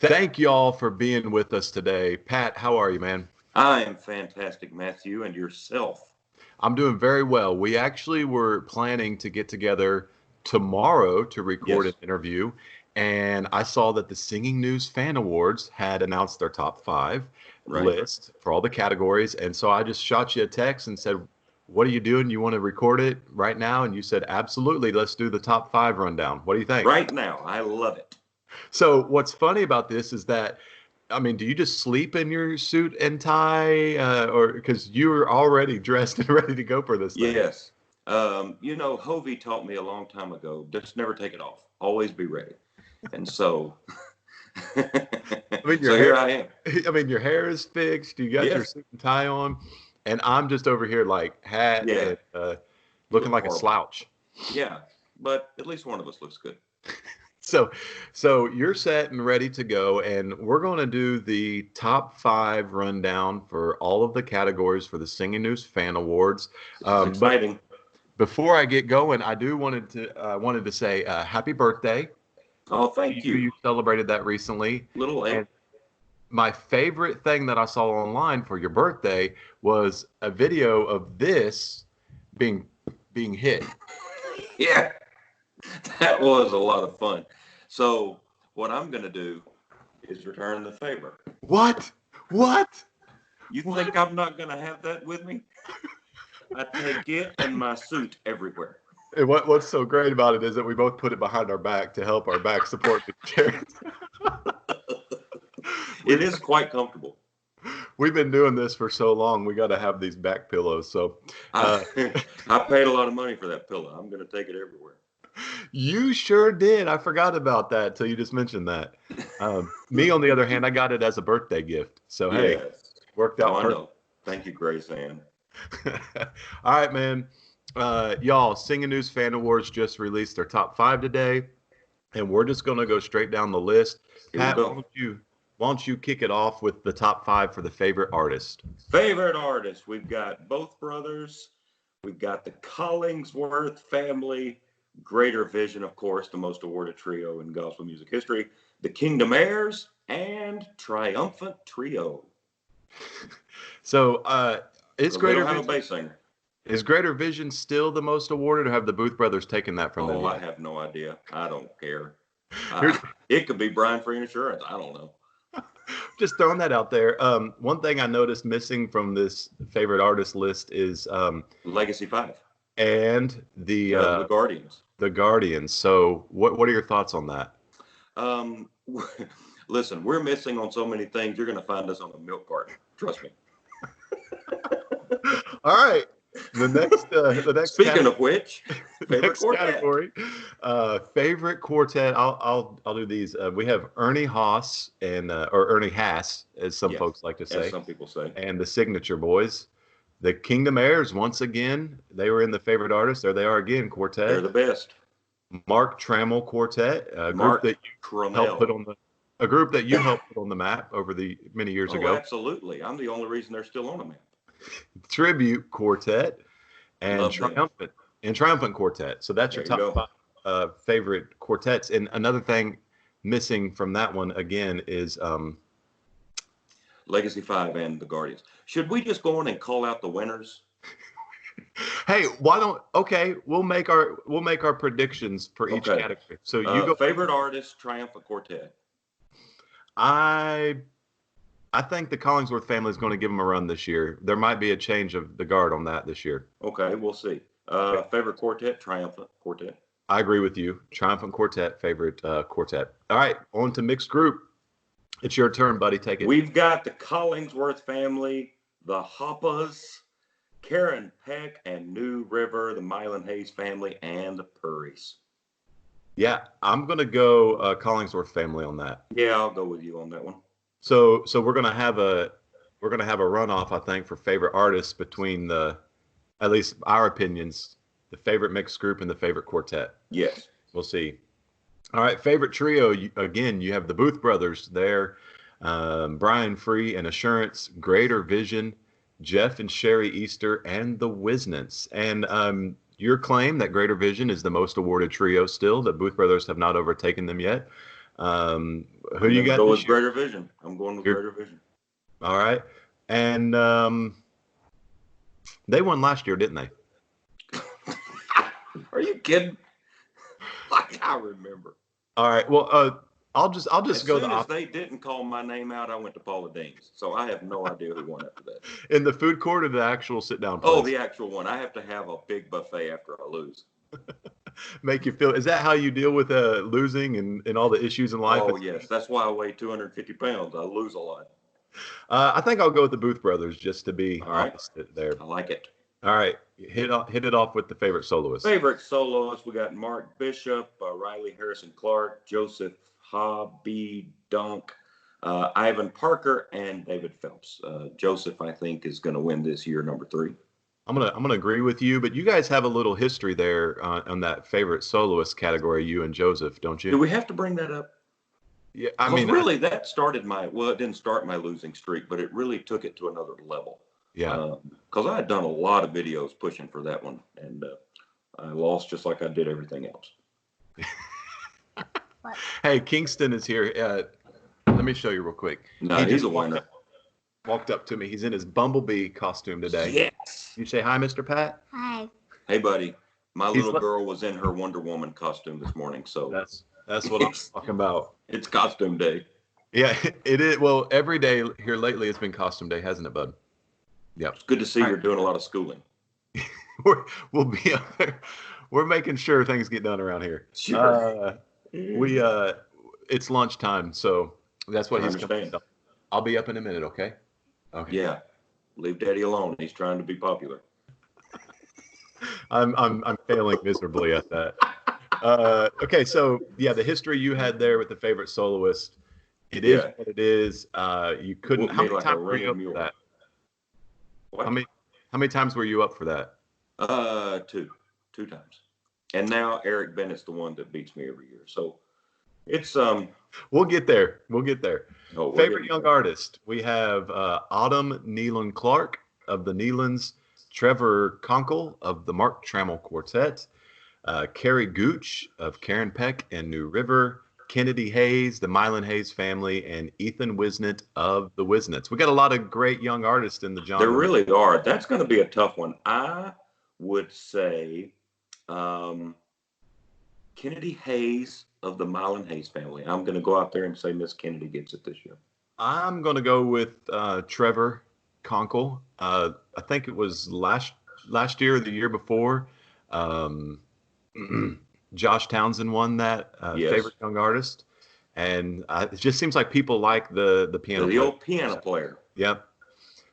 Thank y'all for being with us today. Pat, how are you, man? I am fantastic, Matthew, and yourself. I'm doing very well. We actually were planning to get together tomorrow to record an Yes, interview, and I saw that the Singing News Fan Awards had announced their top five right. list for all the categories. And so I just shot you a text and said, "What are you doing? You want to record it right now?" And you said, "Absolutely. Let's do the top five rundown." What do you think? Right now, I love it. So what's funny about this is that, I mean, do you just sleep in your suit and tie, or because you're already dressed and ready to go for this thing? Yes. Hovey taught me a long time ago, just never take it off. Always be ready. And so, I mean, your so here hair, I am. I mean, your hair is fixed. You got your Yes. suit and tie on, and I'm just over here like hat Yeah. and You looking look like a horrible. slouch. Yeah. But at least one of us looks good. So, so you're set and ready to go, and we're going to do the top five rundown for all of the categories for the Singing News Fan Awards. This is But exciting. before I get going, I do wanted to say happy birthday. Oh, thank You you. celebrated that recently, Little late. and my favorite thing that I saw online for your birthday was a video of this being being hit. Yeah. That was a lot of fun. So, what I'm going to do is return the favor. What? What? You What? think I'm not going to have that with me? I take it and my suit everywhere. And what's so great about it is that we both put it behind our back to help our back support the chair. It is quite comfortable. We've been doing this for so long. We got to have these back pillows. So I, I paid a lot of money for that pillow. I'm going to take it everywhere. you sure did. I forgot about that till you just mentioned that. Me, on the other hand, I got it as a birthday gift. So hey, Yes. worked Oh, out I perfect. know. Thank you, Grace Ann. All right, man. Y'all, Singing News Fan Awards just released their top five today, and we're just gonna go straight down the list. Here we Pat, go. why don't you kick it off with the top five for the favorite artist? Favorite artists. We've got both brothers. We've got the Collingsworth family. Greater Vision, of course, the most awarded trio in gospel music history. The Kingdom Heirs and Triumphant Trio. So, is But we Greater don't have a Vision bass singer. is Greater Vision still the most awarded, or have the Booth Brothers taken that from them Oh, I yet? have no idea. I don't care. Here's- It could be Brian Free Insurance. I don't know. just throwing that out there. One thing I noticed missing from this favorite artist list is Legacy 5. and The Guardians. the Guardians. So, what are your thoughts on that? Um, Listen, we're missing on so many things. You're going to find us on a milk carton. Trust me. All right. The next Speaking of which, favorite next quartet. category, favorite quartet. I'll do these. We have Ernie Haas and or Ernie Haas, as some Yes, folks like to as say, some people say. and the Signature Boys. The Kingdom Heirs, once again, they were in the favorite artist. There they are again, They're quartet. the best. Mark Trammell Quartet, a group Mark that you helped put Trammell. on a group that you helped put on the map over the many years Oh, ago. absolutely. I'm the only reason they're still on a map. Tribute Quartet and Love them. Triumphant Quartet. So that's your There you top five favorite quartets. And another thing missing from that one again is Legacy 5 and the Guardians. Should we just go on and call out the winners? hey, we'll make our predictions for each Okay. category. So you go. Favorite artist, Triumphant Quartet. I think the Collingsworth family is going to give them a run this year. There might be a change of the guard on that this year. Okay, we'll see. Favorite quartet, Triumphant Quartet. I agree with you. Triumphant Quartet, favorite quartet. All right, on to mixed group. It's your turn, buddy. Take it. We've got the Collingsworth family, the Hoppas, Karen Peck and New River, the Mylan Hayes family, and the Purries. Yeah, I'm gonna go Collingsworth family on that. Yeah, I'll go with you on that one. So we're gonna have a runoff, I think, for favorite artists between at least our opinions, the favorite mixed group and the favorite quartet. Yes. We'll see. All right, favorite trio. Again, you have the Booth Brothers there, Brian Free and Assurance, Greater Vision, Jeff and Sherry Easter, and the Wisnants. And your claim that Greater Vision is the most awarded trio still, that Booth Brothers have not overtaken them yet. Who I'm you going to got go this with year? Greater Vision. I'm going with You're, Greater Vision. all right. And they won last year, didn't they? Are you kidding? Like I remember. All right. Well, I'll just As go the soon as opposite. they didn't call my name out, I went to Paula Dean's. So I have no idea who won after that. In the food court or the actual sit down Oh, place? the actual one. I have to have a big buffet after I lose. Make you feel, is that how you deal with losing and all the issues in life? Oh, yes. That's why I weigh 250 pounds. I lose a lot. I think I'll go with the Booth Brothers just to be All right. opposite there. I like it. All right. Hit it off with the favorite soloist. Favorite soloists, we got Mark Bishop, Riley Harrison Clark, Joseph Hobby Dunk, Ivan Parker, and David Phelps. Joseph, I think, is going to win this year, number 3. I'm gonna agree with you, but you guys have a little history there on that favorite soloist category, you and Joseph, don't you? Do we have to bring that up? Yeah, I Because mean, really, that started it didn't start my losing streak, but it really took it to another level. yeah. Because I had done a lot of videos pushing for that one, and I lost just like I did everything else. Hey, Kingston is here. Let me show you real quick. No, he's a winner. Walked up to me. He's in his Bumblebee costume today. Yes. You say hi, Mr. Pat? Hi. Hey, buddy. My little girl was in her Wonder Woman costume this morning, so That's what I'm talking about. it's costume day. Yeah, it is. Well, every day here lately it's been costume day, hasn't it, bud? Yep. It's good to see you're doing a lot of schooling. We'll be up there. We're making sure things get done around here. Sure. It's lunchtime, so that's what I he's understand. coming. I'll be up in a minute, okay? Okay. Yeah. Leave Daddy alone. He's trying to be popular. I'm failing miserably at that. Okay, so yeah, the history you had there with the favorite soloist, it is what it is. You couldn't. How many times were you up for that? What? How many times were you up for that? Two times. And now Eric Bennett's the one that beats me every year. So it's We'll get there. We'll get there. Oh, favorite young artist, we have Autumn Nealon Clark of the Nealons, Trevor Conkle of the Mark Trammell Quartet, Carrie Gooch of Karen Peck and New River, Kennedy Hayes, the Mylan Hayes family, and Ethan Wisnett of the Wisnets. We got a lot of great young artists in the genre. There really are. That's going to be a tough one. I would say Kennedy Hayes of the Mylan Hayes family. I'm going to go out there and say Miss Kennedy gets it this year. I'm going to go with Trevor Conkle. I think it was last year or the year before. Josh Townsend won that favorite young artist, and it just seems like people like the piano. The old piano player. Yep.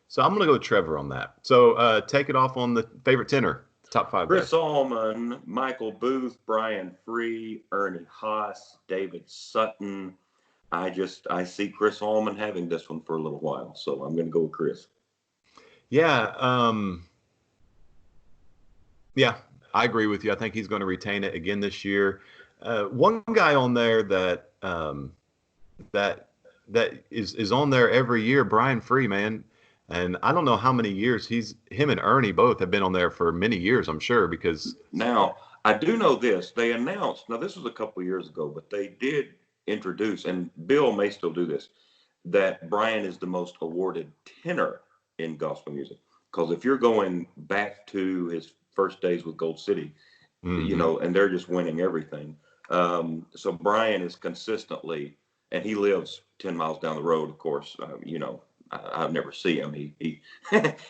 So I'm gonna go with Trevor on that. So take it off on the favorite tenor, top 5. Chris Allman, Michael Booth, Brian Free, Ernie Haas, David Sutton. I see Chris Allman having this one for a little while, so I'm going to go with Chris. Yeah. Yeah. I agree with you. I think he's going to retain it again this year. One guy on there that is on there every year, Brian Free, man. And I don't know how many years him and Ernie both have been on there for many years, I'm sure, because now I do know this. They announced, now this was a couple of years ago, but they did introduce, and Bill may still do this, that Brian is the most awarded tenor in gospel music. Because if you're going back to his first days with Gold City, you know, and they're just winning everything. So Brian is consistently, and he lives 10 miles down the road, of course. You know, I never see him. He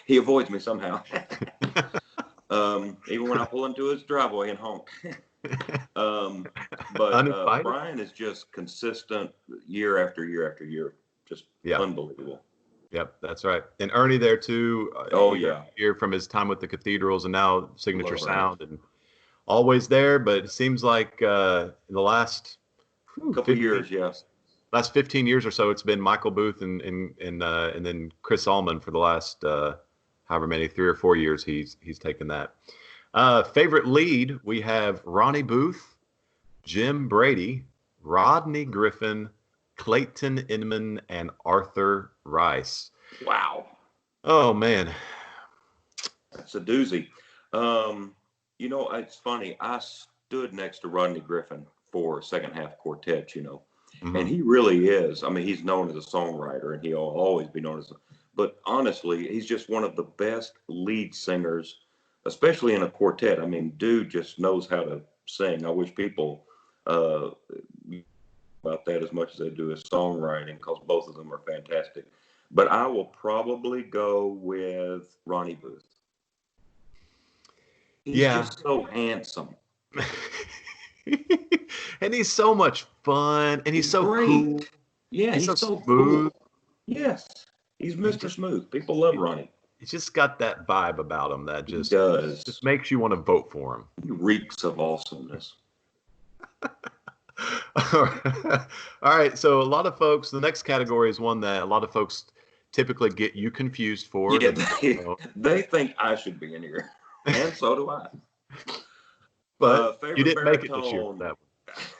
he avoids me somehow. Even when I pull into his driveway and honk. But Brian is just consistent year after year after year. Just unbelievable. Yep, that's right. And Ernie there too. Year from his time with the Cathedrals and now Signature Sound, and always there. But it seems like in the last couple years, last 15 years or so, it's been Michael Booth and then Chris Allman for the last however many, 3 or 4 years he's taken that. Favorite lead, we have Ronnie Booth, Jim Brady, Rodney Griffin, Clayton Inman, and Arthur Rice. Wow. Oh, man. That's a doozy. You know, it's funny. I stood next to Rodney Griffin for second half quartet, you know. And Hmm. he really is. I mean, he's known as a songwriter, and he'll always be known as. But honestly, he's just one of the best lead singers, especially in a quartet. I mean, dude just knows how to sing. I wish people uh, about that as much as they do as songwriting, because both of them are fantastic. But I will probably go with Ronnie Booth. He's Yeah. just so handsome. And he's so much fun, and he's He's so cool. great. Yeah, He's so he's so smooth. cool. Yes, he's He Mr. just Smooth. People love he, Ronnie. he's just got that vibe about him that He just does. makes you want to vote for him. He reeks of awesomeness. All right. All right. So a lot of folks, the next category is one that a lot of folks typically get you confused for. Yeah, The they think I should be in here, and so do I. but you Favorite didn't make it this year for baritone: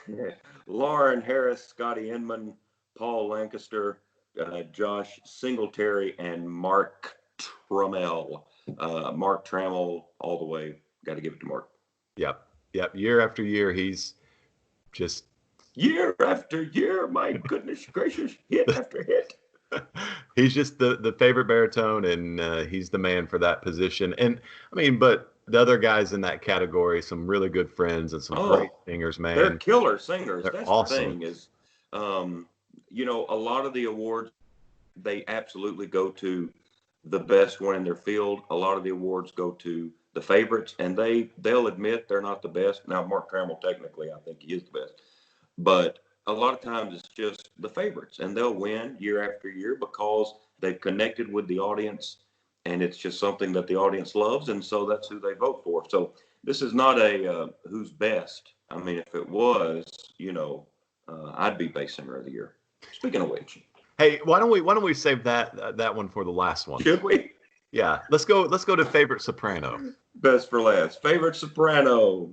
that Lauren Harris, Scotty Inman, Paul Lancaster, Josh Singletary, and Mark Trammell. Mark Trammell, all the way. Got to give it to Mark. Yep. Yep. Year after year, he's just Year after year, my goodness gracious, hit after hit. he's just the favorite baritone, and he's the man for that position. And I mean, but the other guys in that category, some really good friends and some great Oh, singers, they're man. killer singers. They're That's the awesome. thing is, a lot of the awards, they absolutely go to the best one in their field. A lot of the awards go to the favorites, and they'll admit they're not the best. Now, Mark Trammell, technically, I think he is the best, but a lot of times it's just the favorites, and they'll win year after year because they've connected with the audience, and it's just something that the audience loves, and so that's who they vote for. So this is not a who's best. I mean, if it was, I'd be bass singer of the year. Speaking of which, Hey, why don't we save that one for the last one? should we? Yeah, let's go to favorite soprano. Best for last. Favorite soprano: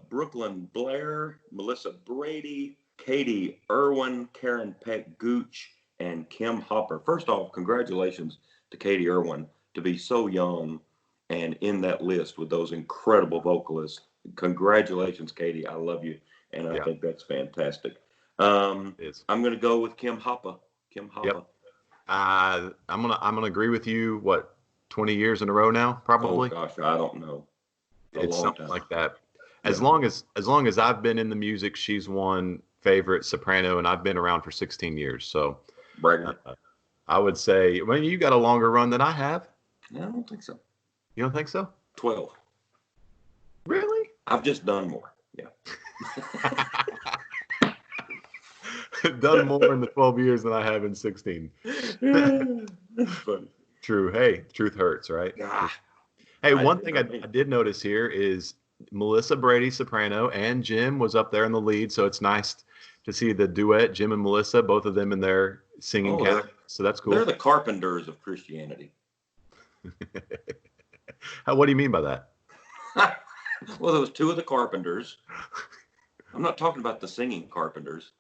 Brooklyn Blair, Melissa Brady, Katie Irwin, Karen Peck Gooch, and Kim Hopper. First off, congratulations to Katie Irwin to be so young and in that list with those incredible vocalists. Congratulations, Katie. I love you, and I Yeah, think that's fantastic. Um, it is. I'm going to go with Kim Hopper. Kim Yep. Hopper. I'm gonna agree with you. What, 20 years in a row now, Oh probably? gosh, I don't know. A It's long something time. like that. As Yeah. long as I've been in the music, she's won favorite soprano, and I've been around for 16 years. So Bragger. I would say, well, you got a longer run than I have. I don't think so. You don't think so? 12. Really? I've just done more. Yeah. Done more in the 12 years than I have in 16. That's funny. True. Hey, truth hurts, right? Ah, Hey, I one did thing not I mean. did notice here is Melissa Brady, soprano, and Jim was up there in the lead. So it's nice to see the duet, Jim and Melissa, both of them in their singing Oh, category. So that's they're cool. the carpenters of Christianity. What do you mean by that? Well, there was two of the carpenters. I'm not talking about the singing carpenters.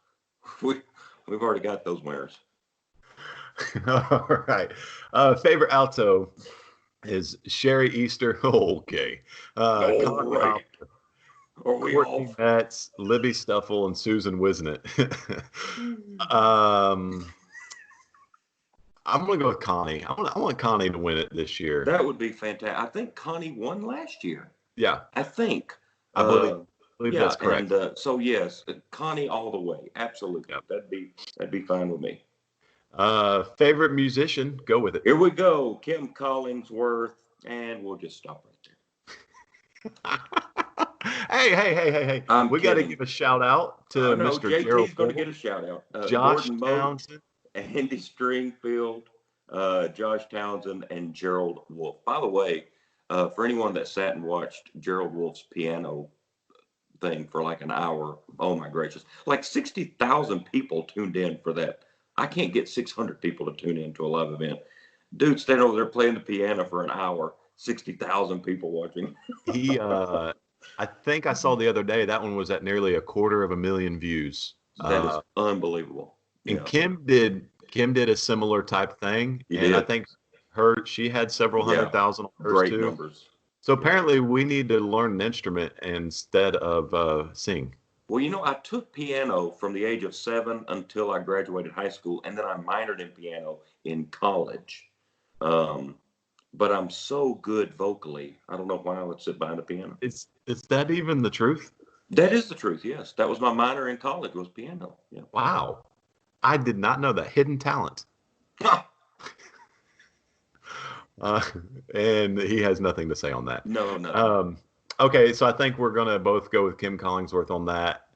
We we've already got those winners. All right. Favorite alto is Sherry Easter. Okay. All Connie right. Hopper, Are we Courtney off? Metz, Libby Stuffle, and Susan Wisnett. um, I'm gonna go with Connie. I want Connie to win it this year. That would be fantastic. I think Connie won last year. Yeah, I think. I believe Uh, believe yeah, that's and correct. so yes, Connie all the way. Absolutely. Yep. That'd be fine with me. Favorite musician? Go with it. Here we go. Kim Collingsworth, and we'll just stop right Hey! there. I'm We got to kidding. give a shout out Oh to no, Mr. Gerald JT's going to Poole, get a shout out. Josh Gordon Moat, Townsend. Andy Stringfield, Josh Townsend, and Gerald Wolf. By the way, for anyone that sat and watched Gerald Wolf's piano thing for like an hour, oh my gracious, like 60,000 people tuned in for that. I can't get 600 people to tune in to a live event. Dude standing over there playing the piano for an hour, 60,000 people watching. I think I saw the other day that one was at nearly 250,000 views. That is unbelievable. And Yeah, Kim did a similar type thing, he and I did. think she had several Yeah, 100,000 on hers great too. numbers. So Yeah. apparently we need to learn an instrument instead of sing. Well, I took piano from the age of 7 until I graduated high school, and then I minored in piano in college. Um, but I'm so good vocally. I don't know why I would sit behind a piano. Is that even the truth? That is the truth. Yes, that was my minor in college was piano. Yeah. Wow. I did not know that. Hidden talent. Uh, and he has nothing to say on that. No, no. Okay, so I think we're going to both go with Kim Collingsworth on that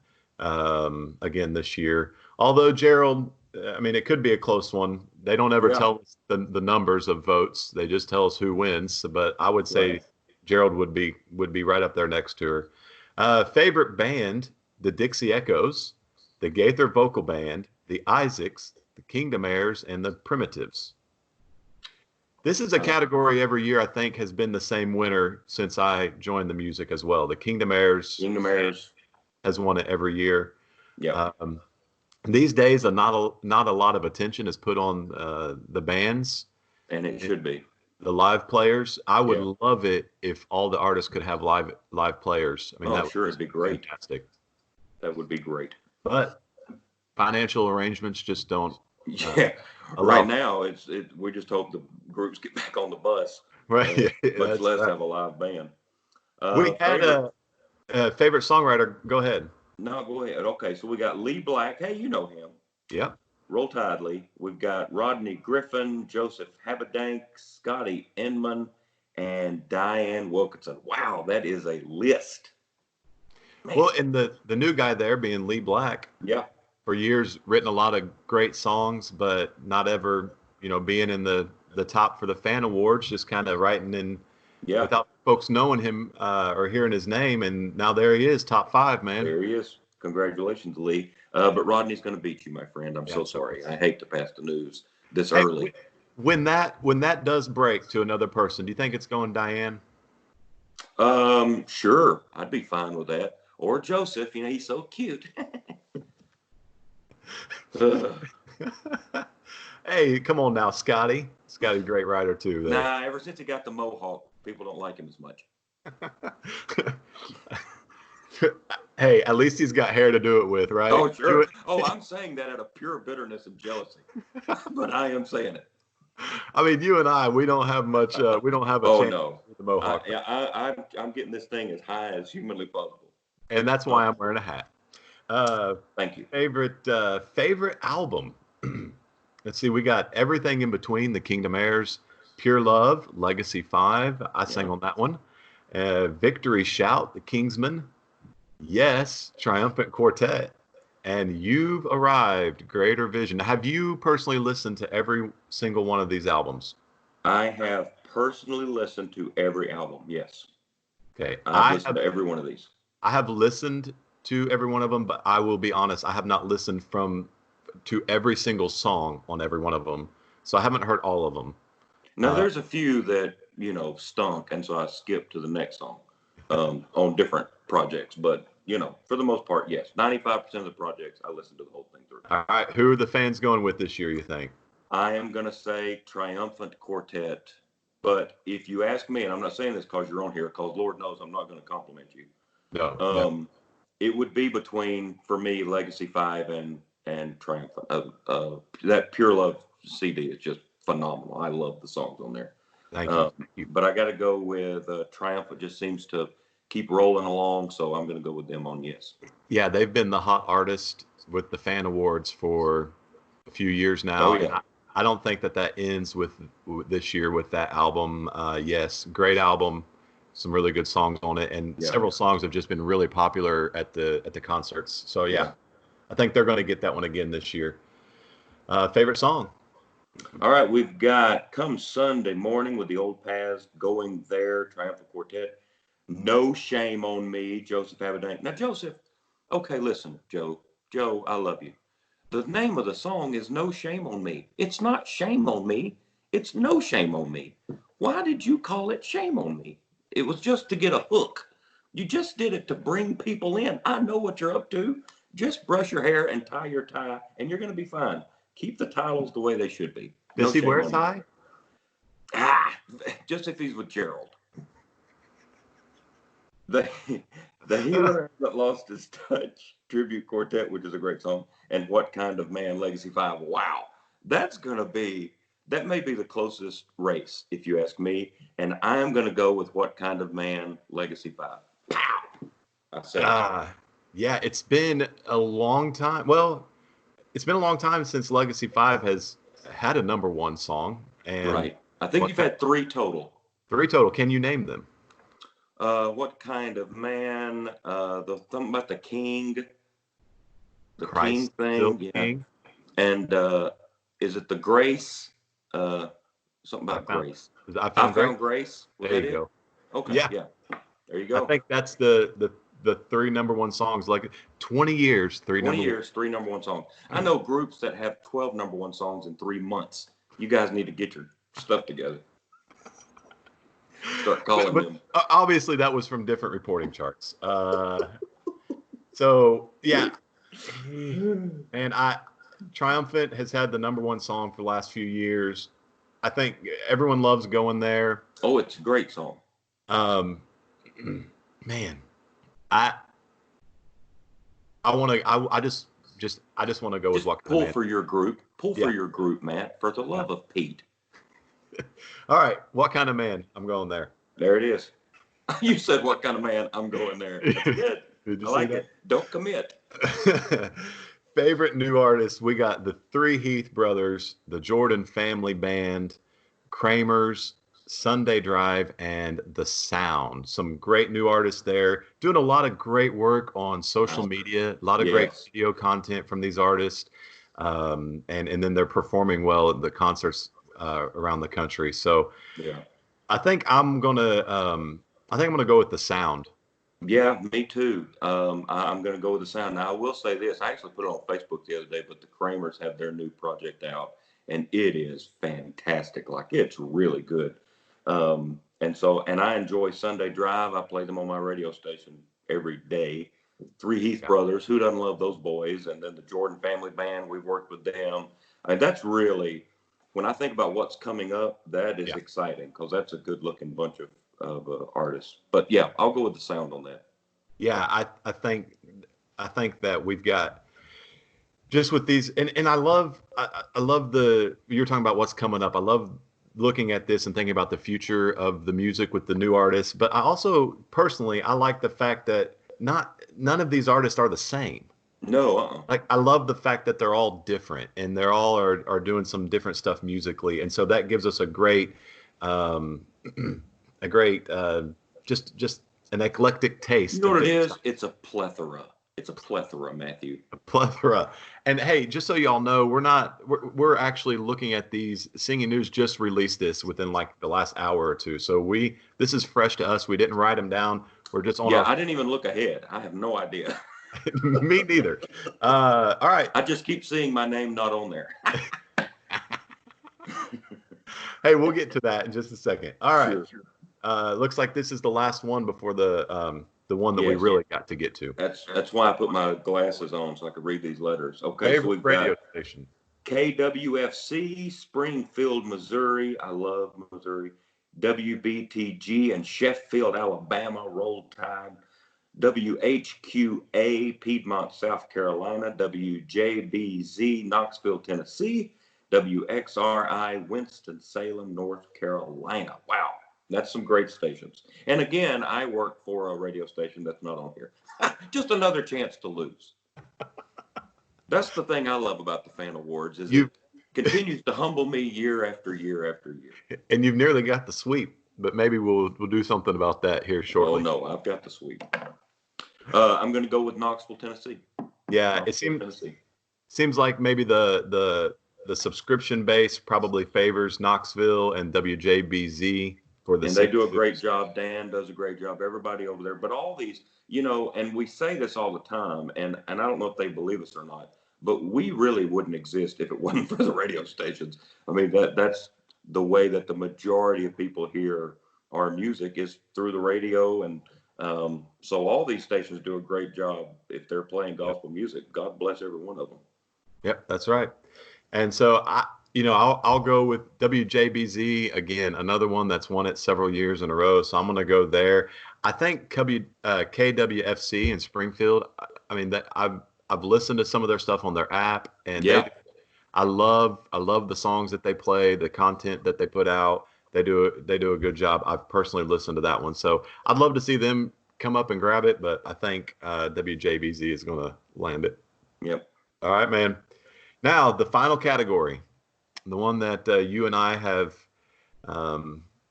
again this year. Although Gerald, I mean, it could be a close one. They don't ever Yeah. tell us the numbers of votes. They just tell us who wins. But I would say Right. Gerald would be right up there next to her. Favorite band: the Dixie Echoes, the Gaither Vocal Band, the Isaacs, the Kingdom Heirs, and the Primitives. This is a category every year I think has been the same winner since I joined the music as well. The Kingdom Heirs Kingdom Heirs. has won it every year. Yeah. These days, not a lot of attention is put on the bands, And it should be. the live players. I would Yeah. love it if all the artists could have live players. I mean, Oh, that sure, would it'd be be great. fantastic. That would be great. But financial arrangements just don't Yeah. allow. Right now, we just hope the groups get back on the bus. Right. Much That's less right. have a live band. We had Favorite. a favorite songwriter. Go ahead. No, go ahead. Okay, so we got Lee Black. Hey, you know him. Yep. Roll Tide Lee. We've got Rodney Griffin, Joseph Habedank, Scotty Inman, and Diane Wilkinson. Wow, that is a list. Man. Well, and the new guy there being Lee Black, Yeah. for years written a lot of great songs, but not ever, being in the top for the fan awards, just kind of writing in Yeah. without folks knowing him or hearing his name. And now there he is, top 5, man. There he is. Congratulations, Lee. But Rodney's going to beat you, my friend. I'm so sorry. I hate to pass the news this early. When that does break to another person, do you think it's going Diane? Sure. I'd be fine with that. Or Joseph, he's so cute. Hey, come on now, Scotty. Scotty's a great writer too. There. Nah, ever since he got the mohawk, people don't like him as much. Hey, at least he's got hair to do it with, right? Oh, sure. Oh, I'm saying that out of pure bitterness and jealousy. But I am saying it. I mean, you and I, we don't have much. We don't have a chance with the mohawk. I'm getting this thing as high as humanly possible. And that's why I'm wearing a hat. Thank you. Favorite album. Let's see. We got Everything in Between, the Kingdom Heirs, Pure Love, Legacy 5. I sang on that one. Victory Shout, the Kingsmen. Yes, Triumphant Quartet. And You've Arrived, Greater Vision. Have you personally listened to every single one of these albums? I have personally listened to every album. Yes. Okay. I've listened to every one of these. I have listened to every one of them, but I will be honest, I have not listened to every single song on every one of them. So I haven't heard all of them. Now, there's a few that, stunk, and so I skipped to the next song on different projects. But, for the most part, yes. 95% of the projects, I listened to the whole thing through. All right. Who are the fans going with this year, you think? I am going to say Triumphant Quartet. But if you ask me, and I'm not saying this because you're on here, because Lord knows I'm not going to compliment you. No. It would be between, for me, Legacy 5 and Triumphant. That Pure Love CD is just phenomenal. I love the songs on there. Thank you. But I got to go with Triumphant. Just seems to keep rolling along, so I'm going to go with them on yes. Yeah, they've been the hot artist with the fan awards for a few years now. Oh, yeah. I don't think that ends with this year with that album. Yes, great album. Some really good songs on it, and several songs have just been really popular at the concerts. So yeah. I think they're going to get that one again this year. Favorite song? All right, we've got Come Sunday Morning with the Old Paths, Going There, Triumphant Quartet. No Shame on Me, Joseph Habedank. Now, Joseph, okay, listen, Joe, I love you. The name of the song is No Shame on Me. It's not Shame on Me. It's No Shame on Me. Why did you call it Shame on Me? It was just to get a hook. You just did it to bring people in. I know what you're up to. Just brush your hair and tie your tie, and you're going to be fine. Keep the titles the way they should be. Does he wear a tie? Just if he's with Gerald. The healer that lost his touch, Tribute Quartet, which is a great song, and What Kind of Man, Legacy 5. Wow. That may be the closest race, if you ask me. And I'm going to go with What Kind of Man, Legacy 5. Pow! I said it. Yeah, it's been a long time. Well, it's been a long time since Legacy 5 has had a number one song. And Right. I think you've had 3 total. 3 total. Can you name them? What Kind of Man? Something about the king. The Christ king Still thing. King. Yeah. And is it the Grace? Something about Grace. I Found Grace. Grace. Was there that you it? go. Okay. Yeah. There you go. I think that's the 3 number one songs. Like 20 years, 3 20 number years, 3 number one songs. I know groups that have 12 number one songs in 3 months. You guys need to get your stuff together. Start calling them. Obviously, that was from different reporting charts. So yeah, and Triumphant has had the number one song for the last few years. I think everyone loves going there. Oh, it's a great song. Man, I want to. I just want to go with what pull for your group. Pull for your group, Matt. For the love of Pete. All right, What Kind of Man? I'm going there. There it is. You said What Kind of Man? I'm going there. That's good. I like it. Don't commit. Favorite new artists? We got the 3 Heath brothers, the Jordan Family Band, Kramer's, Sunday Drive, and The Sound. Some great new artists there. Doing a lot of great work on social media. A lot of great video content from these artists. And then they're performing well at the concerts around the country. So yeah, I think I'm gonna go with The Sound. Yeah, me too. I'm going to go with The Sound. Now, I will say this. I actually put it on Facebook the other day, but the Kramers have their new project out, and it is fantastic. Like, it's really good. And I enjoy Sunday Drive. I play them on my radio station every day. 3 Heath brothers. Who doesn't love those boys? And then the Jordan Family Band. We've worked with them. That's really, when I think about what's coming up, that is exciting because that's a good-looking bunch of artists. But yeah, I'll go with The Sound on that. Yeah, I think that we've got just with these, and I love you're talking about what's coming up. I love looking at this and thinking about the future of the music with the new artists. But I also personally I like the fact that none of these artists are the same. No, Like, I love the fact that they're all different and they're all are doing some different stuff musically, and so that gives us a great just an eclectic taste. You know what it is? It's a plethora. It's a plethora, Matthew. A plethora. And hey, just so y'all know, we're actually looking at these. Singing News just released this within like the last hour or two. So this is fresh to us. We didn't write them down. We're just on. I didn't even look ahead. I have no idea. Me neither. All right. I just keep seeing my name not on there. Hey, we'll get to that in just a second. All right. Sure. Looks like this is the last one before the one that we really got to get to. That's why I put my glasses on so I could read these letters. Okay, Favorite radio station. KWFC, Springfield, Missouri. I love Missouri. WBTG in Sheffield, Alabama. Roll Tide. WHQA, Piedmont, South Carolina. WJBZ, Knoxville, Tennessee. WXRI, Winston-Salem, North Carolina. Wow. That's some great stations. And again, I work for a radio station that's not on here. Just another chance to lose. That's the thing I love about the Fan Awards is it continues to humble me year after year after year. And you've nearly got the sweep, but maybe we'll do something about that here shortly. Oh no, I've got the sweep. I'm going to go with Knoxville, Tennessee. Yeah, seems like maybe the subscription base probably favors Knoxville and WJBZ. And they do a great job. Dan does a great job. Everybody over there. But all these, and we say this all the time, and I don't know if they believe us or not, but we really wouldn't exist if it wasn't for the radio stations. I mean, that's the way that the majority of people hear our music is through the radio. And so all these stations do a great job if they're playing gospel music. God bless every one of them. Yep, that's right. And so I'll go with WJBZ again, another one that's won it several years in a row. So I'm going to go there. I think KWFC in Springfield, I mean, that I've listened to some of their stuff on their app, and Yeah. I love the songs that they play, the content that they put out. They do a good job. I've personally listened to that one, so I'd love to see them come up and grab it, but I think WJBZ is going to land it. Yep. All right, man. Now the final category, the one that you and I have.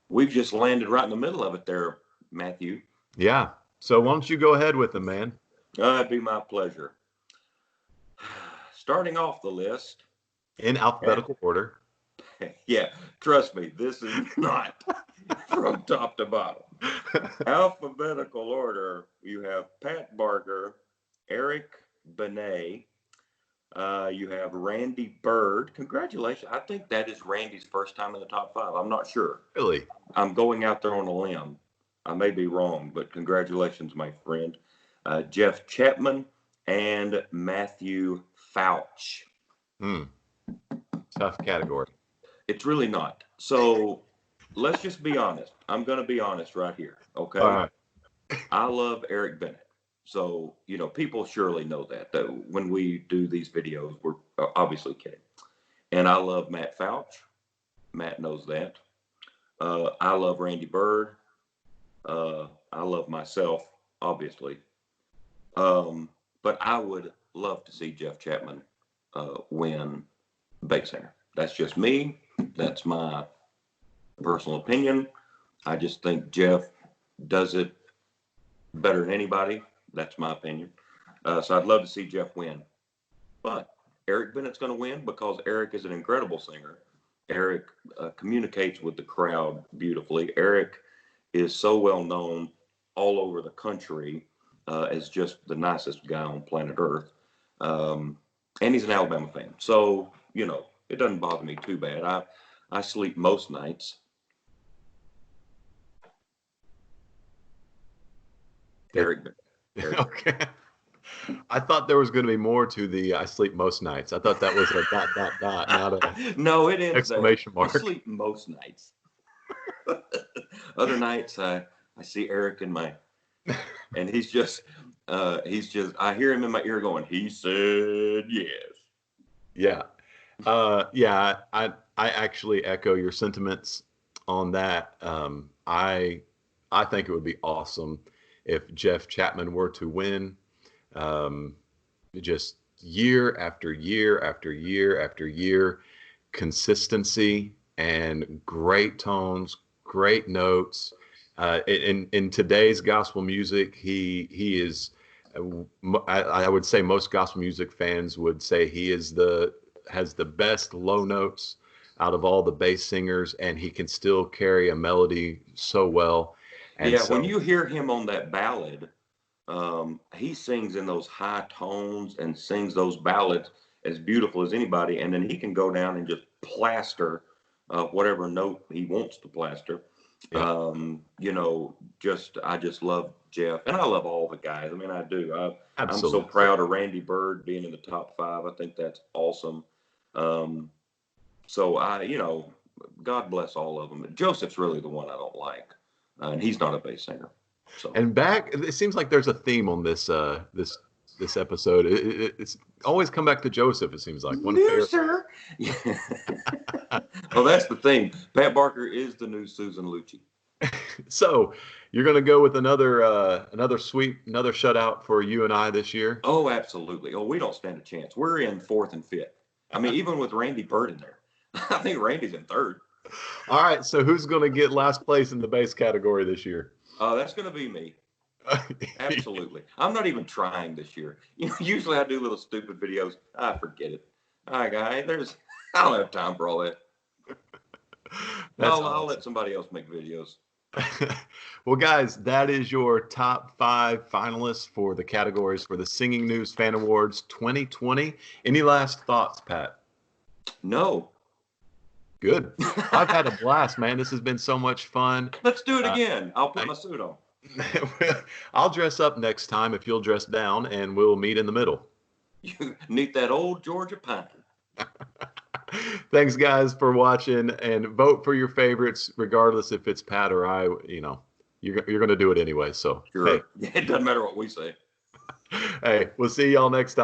We've just landed right in the middle of it there, Matthew. Yeah. So why don't you go ahead with them, man? It'd be my pleasure. Starting off the list. In alphabetical order. Yeah, trust me, this is not from top to bottom. Alphabetical order, you have Pat Barker, Eric Benet, you have Randy Bird. Congratulations. I think that is Randy's first time in the top 5. I'm not sure. Really? I'm going out there on a limb. I may be wrong, but congratulations, my friend. Jeff Chapman and Matthew Fouch. Tough category. It's really not. So let's just be honest. I'm going to be honest right here. Okay. All right. I love Eric Bennett. So, people surely know that when we do these videos, we're obviously kidding. And I love Matt Fouch. Matt knows that. I love Randy Bird. I love myself, obviously. But I would love to see Jeff Chapman win bass singer. That's just me. That's my personal opinion. I just think Jeff does it better than anybody. That's my opinion. So I'd love to see Jeff win. But Eric Bennett's going to win because Eric is an incredible singer. Eric communicates with the crowd beautifully. Eric is so well known all over the country as just the nicest guy on planet Earth. And he's an Alabama fan. So, it doesn't bother me too bad. I sleep most nights. Eric. Okay. I thought there was going to be more to the I sleep most nights. I thought that was a ... not a no, it ends exclamation mark. I sleep most nights. Other nights I see Eric in my, and he's just I hear him in my ear going, he said yes. Yeah. Yeah, I actually echo your sentiments on that. I think it would be awesome if Jeff Chapman were to win. Just year after year after year after year, consistency and great tones, great notes. In today's gospel music, he is. I would say most gospel music fans would say he has the best low notes out of all the bass singers, and he can still carry a melody so well. And yeah, when you hear him on that ballad, he sings in those high tones and sings those ballads as beautiful as anybody, and then he can go down and just plaster whatever note he wants to plaster. Yeah. I just love Jeff, and I love all the guys. I mean, I do. I'm so proud of Randy Bird being in the top 5. I think that's awesome. So God bless all of them. Joseph's really the one I don't like, and he's not a bass singer. So. And it seems like there's a theme on this episode. It's always come back to Joseph. It seems like sir. Well, that's the thing. Pat Barker is the new Susan Lucci. So you're going to go with another shutout for you and I this year? Oh, absolutely. Oh, we don't stand a chance. We're in 4th and 5th. I mean, even with Randy Bird in there, I think Randy's in 3rd. All right. So who's going to get last place in the bass category this year? That's going to be me. Absolutely. I'm not even trying this year. Usually I do little stupid videos. I forget it. All right, guys. I don't have time for all that. I'll let somebody else make videos. Well, guys, that is your top 5 finalists for the categories for the Singing News Fan Awards 2020. Any last thoughts, Pat? No. Good. I've had a blast, man. This has been so much fun. Let's do it again. I'll put my suit on. I'll dress up next time if you'll dress down, and we'll meet in the middle. You need that old Georgia pine. Thanks, guys, for watching, and vote for your favorites, regardless if it's Pat or I. You're going to do it anyway. So sure. Hey. It doesn't matter what we say. Hey, we'll see y'all next time.